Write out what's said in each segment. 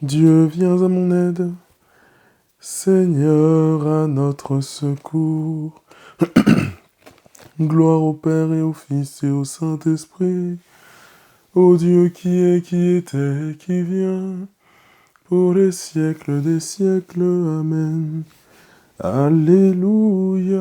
Dieu, viens à mon aide. Seigneur, à notre secours. Gloire au Père et au Fils et au Saint-Esprit, au Dieu qui est, qui était, et qui vient, pour les siècles des siècles. Amen. Alléluia.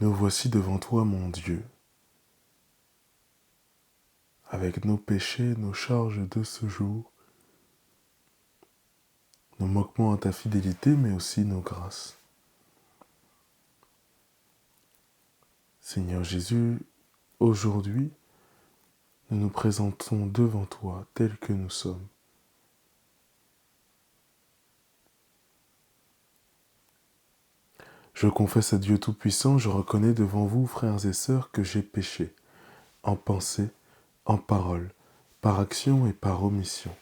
Nous voici devant toi, mon Dieu, avec nos péchés, nos charges de ce jour, nos manquements à ta fidélité, mais aussi nos grâces. Seigneur Jésus, aujourd'hui, nous nous présentons devant toi tels que nous sommes. Je confesse à Dieu Tout-Puissant, je reconnais devant vous, frères et sœurs, que j'ai péché, en pensée, en parole, par action et par omission.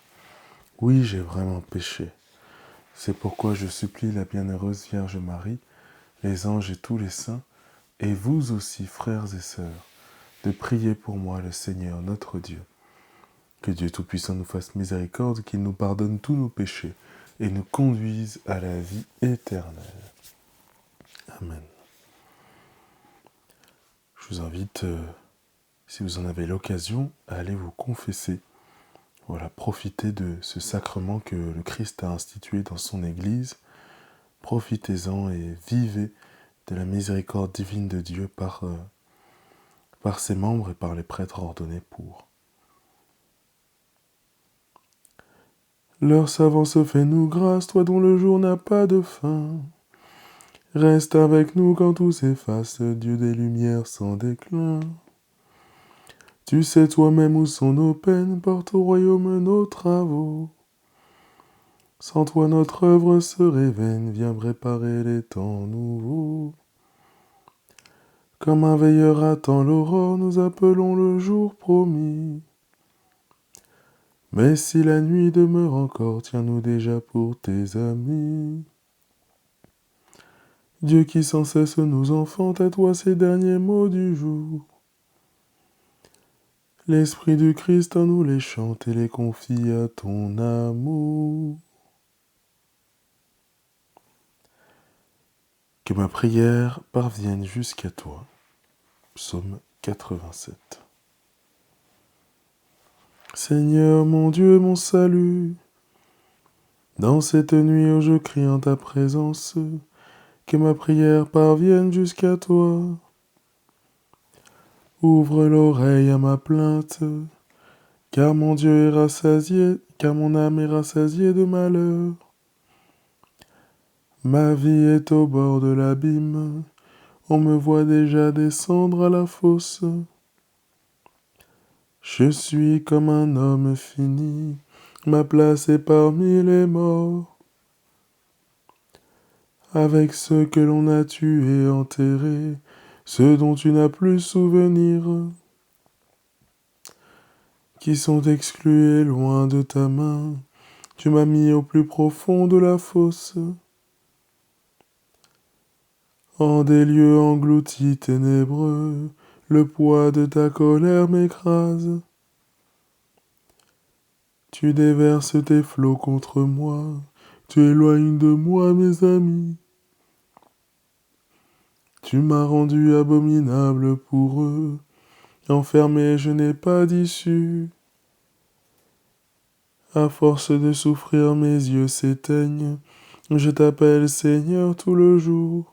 Oui, j'ai vraiment péché. C'est pourquoi je supplie la bienheureuse Vierge Marie, les anges et tous les saints, et vous aussi, frères et sœurs, de prier pour moi le Seigneur notre Dieu. Que Dieu Tout-Puissant nous fasse miséricorde, qu'il nous pardonne tous nos péchés et nous conduise à la vie éternelle. Amen. Je vous invite, si vous en avez l'occasion, à aller vous confesser. Voilà, profitez de ce sacrement que le Christ a institué dans son Église. Profitez-en et vivez de la miséricorde divine de Dieu par ses membres et par les prêtres ordonnés pour. Leur savance fait-nous grâce, toi dont le jour n'a pas de fin. Reste avec nous quand tout s'efface, Dieu des lumières sans déclin. Tu sais toi-même où sont nos peines, porte au royaume nos travaux. Sans toi notre œuvre serait vaine, viens préparer les temps nouveaux. Comme un veilleur attend l'aurore, nous appelons le jour promis. Mais si la nuit demeure encore, tiens-nous déjà pour tes amis. Dieu qui sans cesse nous enfante, à toi ces derniers mots du jour. L'Esprit du Christ en nous les chante et les confie à ton amour. Que ma prière parvienne jusqu'à toi. Psaume 87. Seigneur mon Dieu, mon salut, dans cette nuit où je crie en ta présence, que ma prière parvienne jusqu'à toi. Ouvre l'oreille à ma plainte, car mon Dieu est rassasié, car mon âme est rassasiée de malheur. Ma vie est au bord de l'abîme, on me voit déjà descendre à la fosse. Je suis comme un homme fini, ma place est parmi les morts. Avec ceux que l'on a tués et enterrés, ceux dont tu n'as plus souvenir, qui sont exclus et loin de ta main, tu m'as mis au plus profond de la fosse. En des lieux engloutis ténébreux, le poids de ta colère m'écrase. Tu déverses tes flots contre moi, tu éloignes de moi mes amis. Tu m'as rendu abominable pour eux, enfermé je n'ai pas d'issue. À force de souffrir mes yeux s'éteignent, je t'appelle Seigneur tout le jour.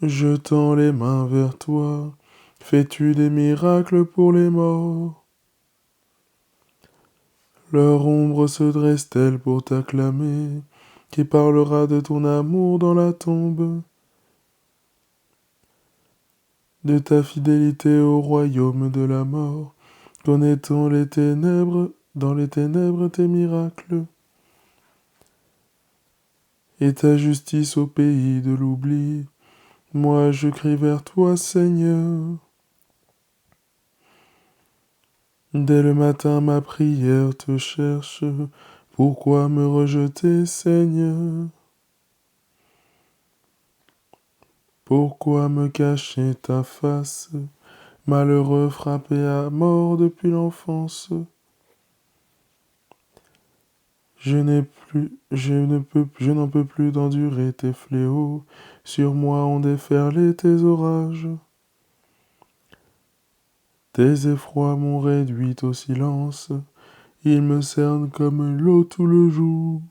Je tends les mains vers toi, fais-tu des miracles pour les morts? Leur ombre se dresse-t-elle pour t'acclamer? Qui parlera de ton amour dans la tombe? De ta fidélité au royaume de la mort, connaît-on les ténèbres, dans les ténèbres tes miracles? Et ta justice au pays de l'oubli, moi je crie vers toi Seigneur. Dès le matin ma prière te cherche, pourquoi me rejeter Seigneur? Pourquoi me cacher ta face? malheureux frappé à mort depuis l'enfance. Je n'en peux plus d'endurer tes fléaux, sur moi ont déferlé tes orages. Tes effrois m'ont réduit au silence, ils me cernent comme l'eau tout le jour.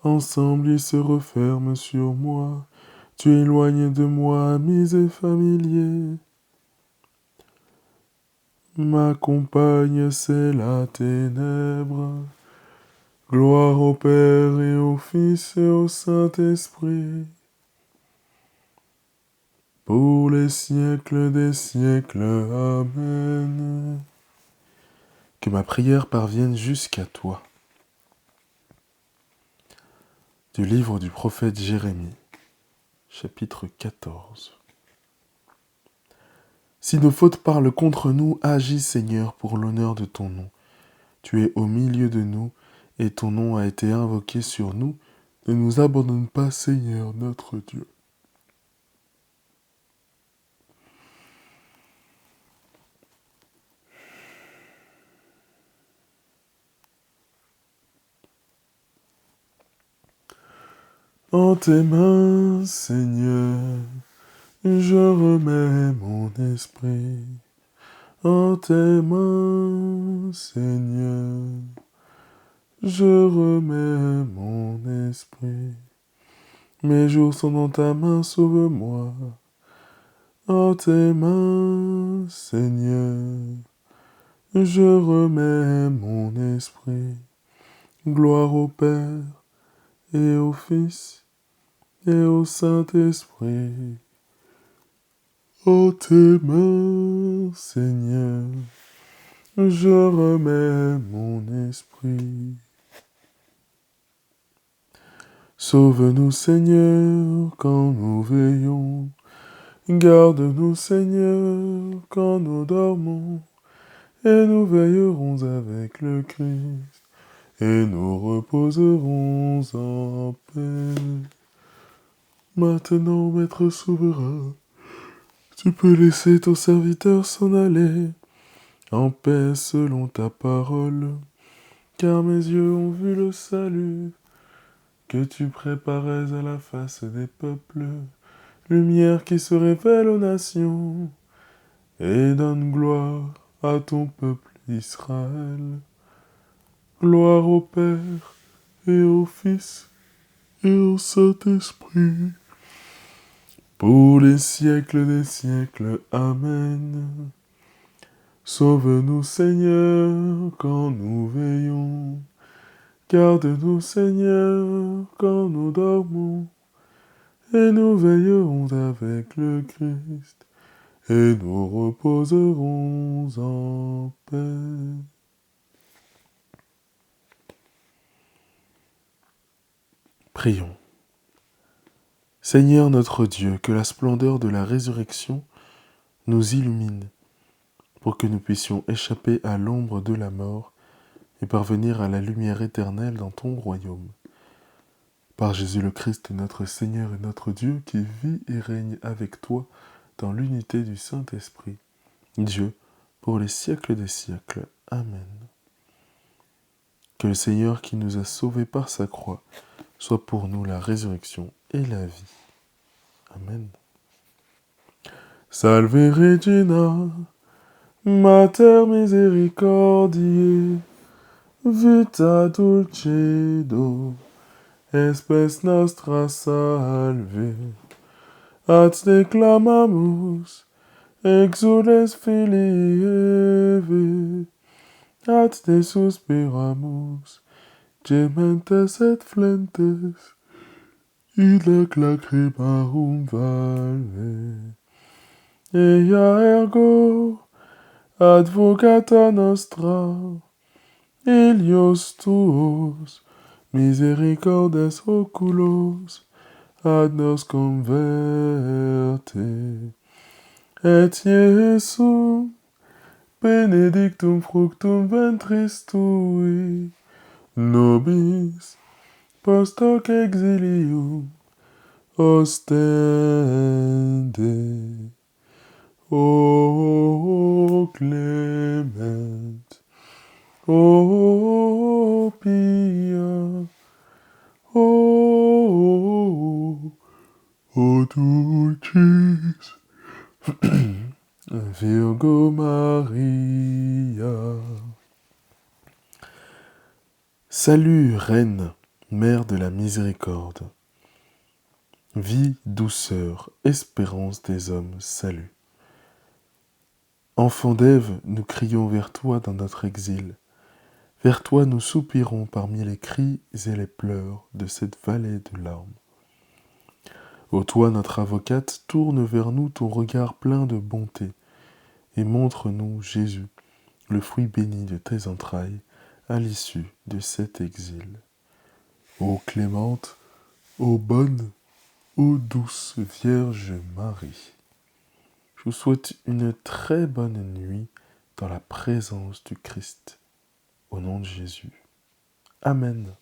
Ensemble ils se referment sur moi, tu éloignes de moi amis et familiers. Ma compagne, c'est la ténèbre. Gloire au Père et au Fils et au Saint-Esprit. Pour les siècles des siècles. Amen. Que ma prière parvienne jusqu'à toi. Du livre du prophète Jérémie, chapitre 14. Si nos fautes parlent contre nous, agis Seigneur pour l'honneur de ton nom. Tu es au milieu de nous, et ton nom a été invoqué sur nous. Ne nous abandonne pas, Seigneur notre Dieu. En tes mains, Seigneur, je remets mon esprit. En tes mains, Seigneur, je remets mon esprit. Mes jours sont dans ta main, sauve-moi. En tes mains, Seigneur, je remets mon esprit. Gloire au Père et au Fils et au Saint-Esprit. En tes mains, Seigneur, je remets mon esprit. Sauve-nous, Seigneur, quand nous veillons. Garde-nous, Seigneur, quand nous dormons. Et nous veillerons avec le Christ. Et nous reposerons en paix. Maintenant, Maître souverain, tu peux laisser ton serviteur s'en aller, en paix selon ta parole, car mes yeux ont vu le salut que tu préparais à la face des peuples, lumière qui se révèle aux nations, et donne gloire à ton peuple Israël. Gloire au Père et au Fils et au Saint-Esprit, pour les siècles des siècles. Amen. Sauve-nous, Seigneur, quand nous veillons. Garde-nous, Seigneur, quand nous dormons. Et nous veillerons avec le Christ. Et nous reposerons en paix. Prions. Seigneur notre Dieu, que la splendeur de la résurrection nous illumine, pour que nous puissions échapper à l'ombre de la mort et parvenir à la lumière éternelle dans ton royaume. Par Jésus le Christ, notre Seigneur et notre Dieu, qui vit et règne avec toi dans l'unité du Saint-Esprit, Dieu, pour les siècles des siècles. Amen. Que le Seigneur qui nous a sauvés par sa croix soit pour nous la résurrection et la vie. Amen. Salve Regina, Mater misericordiae, vita dulcedo, espes nostra salve. Ad te clamamus, exules filii Eve, ad te suspiramus, gementes et flentes, id ac lacrimarum valve. Ea ergo, advocata nostra, Ilios tuos, misericordes oculos, ad nos converte. Et Iesum, benedictum fructum ventris tui, nobis, post hoc exilium, ostende, ô clémente, ô pia, ô dulcis Virgo Maria. Salut, Reine, Mère de la Miséricorde. Vie, douceur, espérance des hommes, salut. Enfant d'Ève, nous crions vers toi dans notre exil. Vers toi nous soupirons parmi les cris et les pleurs de cette vallée de larmes. Ô toi, notre avocate, tourne vers nous ton regard plein de bonté, et montre-nous Jésus, le fruit béni de tes entrailles, à l'issue de cet exil. Ô clémente, ô bonne, ô douce Vierge Marie. Je vous souhaite une très bonne nuit dans la présence du Christ. Au nom de Jésus. Amen.